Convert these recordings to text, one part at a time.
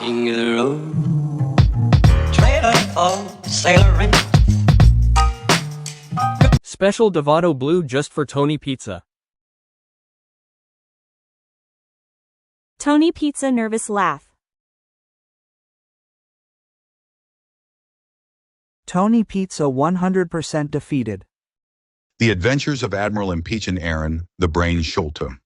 King of the road, trailer for sailoring. Special Dovato Blue just for Tony Pizza. Tony Pizza nervous laugh. Tony Pizza 100% defeated. The Adventures of Admiral Impeach and Aaron The Brain Schultze.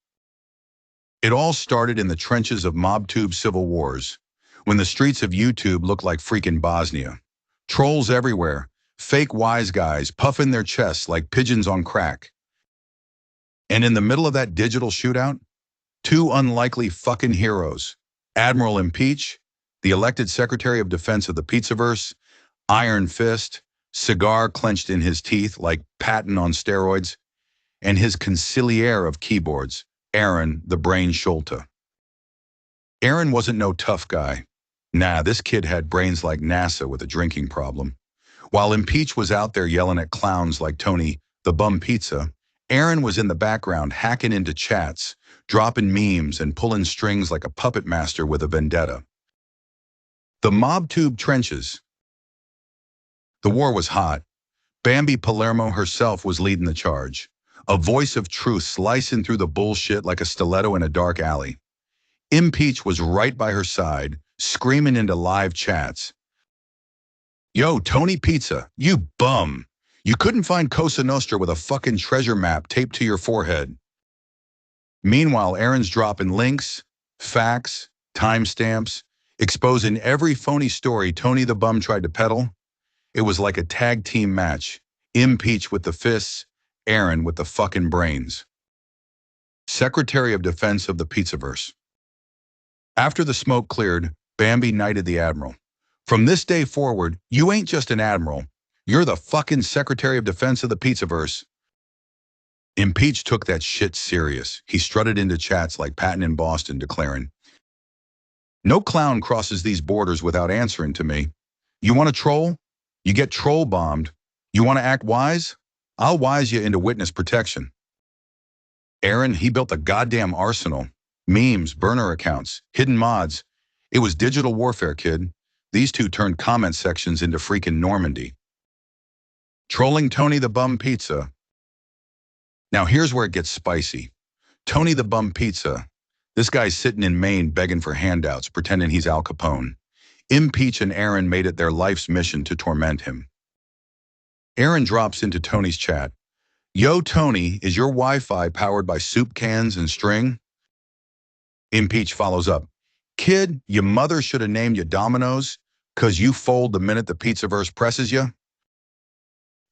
It all started in the trenches of MobTube Civil Wars, when the streets of YouTube looked like freaking Bosnia. Trolls everywhere, fake wise guys puffing their chests like pigeons on crack. And in the middle of that digital shootout, two unlikely fucking heroes, Admiral Impeach, the elected Secretary of Defense of the Pizzaverse, iron fist, cigar clenched in his teeth like Patton on steroids, and his consigliere of keyboards, Aaron The Brain Schultze. Aaron wasn't no tough guy. Nah, this kid had brains like NASA with a drinking problem. While Impeach was out there yelling at clowns like Tony the Bum Pizza, Aaron was in the background hacking into chats, dropping memes and pulling strings like a puppet master with a vendetta. The MobTube trenches. The war was hot. Bambi Palermo herself was leading the charge, a voice of truth slicing through the bullshit like a stiletto in a dark alley. Impeach was right by her side, screaming into live chats. Yo, Tony Pizza, you bum. You couldn't find Cosa Nostra with a fucking treasure map taped to your forehead. Meanwhile, Aaron's dropping links, facts, timestamps, exposing every phony story Tony the Bum tried to peddle. It was like a tag team match. Impeach with the fists, Aaron with the fucking brains. Secretary of Defense of the Pizzaverse. After the smoke cleared, Bambi knighted the Admiral. From this day forward, you ain't just an Admiral. You're the fucking Secretary of Defense of the Pizzaverse. Impeach took that shit serious. He strutted into chats like Patton in Boston, declaring, "No clown crosses these borders without answering to me. You want to troll? You get troll bombed. You want to act wise? I'll wise you into witness protection." Aaron, he built a goddamn arsenal. Memes, burner accounts, hidden mods. It was digital warfare, kid. These two turned comment sections into freaking Normandy. Trolling Tony the Bum Pizza. Now here's where it gets spicy. Tony the Bum Pizza. This guy's sitting in Maine begging for handouts, pretending he's Al Capone. Impeach and Aaron made it their life's mission to torment him. Aaron drops into Tony's chat. Yo, Tony, is your Wi-Fi powered by soup cans and string? Impeach follows up. Kid, your mother should have named you Domino's, 'cause you fold the minute the Pizzaverse presses you.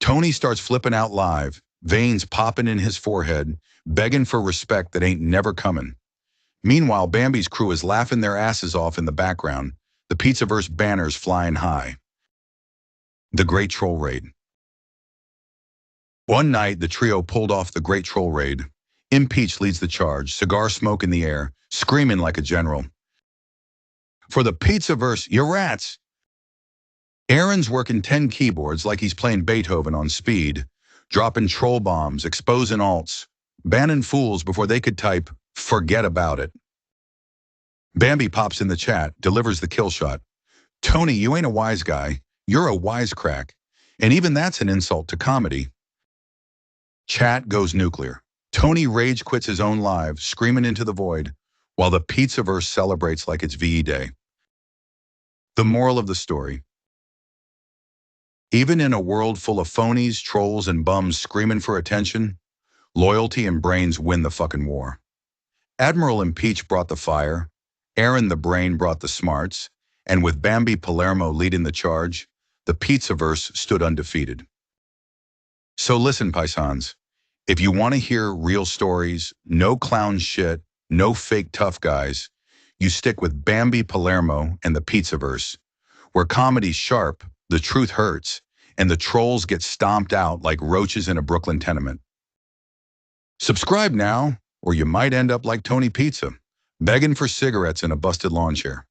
Tony starts flipping out live, veins popping in his forehead, begging for respect that ain't never coming. Meanwhile, Bambi's crew is laughing their asses off in the background, the Pizzaverse banners flying high. The Great Troll Raid. One night, the trio pulled off the Great Troll Raid. Impeach leads the charge, cigar smoke in the air, screaming like a general. For the Pizzaverse, you rats! Aaron's working 10 keyboards like he's playing Beethoven on speed, dropping troll bombs, exposing alts, banning fools before they could type, forget about it. Bambi pops in the chat, delivers the kill shot. Tony, you ain't a wise guy. You're a wisecrack. And even that's an insult to comedy. Chat goes nuclear. Tony rage quits his own live, screaming into the void, while the Pizzaverse celebrates like it's VE Day. The moral of the story. Even in a world full of phonies, trolls, and bums screaming for attention, loyalty and brains win the fucking war. Admiral Impeach brought the fire, Aaron the Brain brought the smarts, and with Bambi Palermo leading the charge, the Pizzaverse stood undefeated. So listen, paisans, if you want to hear real stories, no clown shit, no fake tough guys, you stick with Bambi Palermo and the Pizzaverse, where comedy's sharp, the truth hurts, and the trolls get stomped out like roaches in a Brooklyn tenement. Subscribe now, or you might end up like Tony Pizza, begging for cigarettes in a busted lawn chair.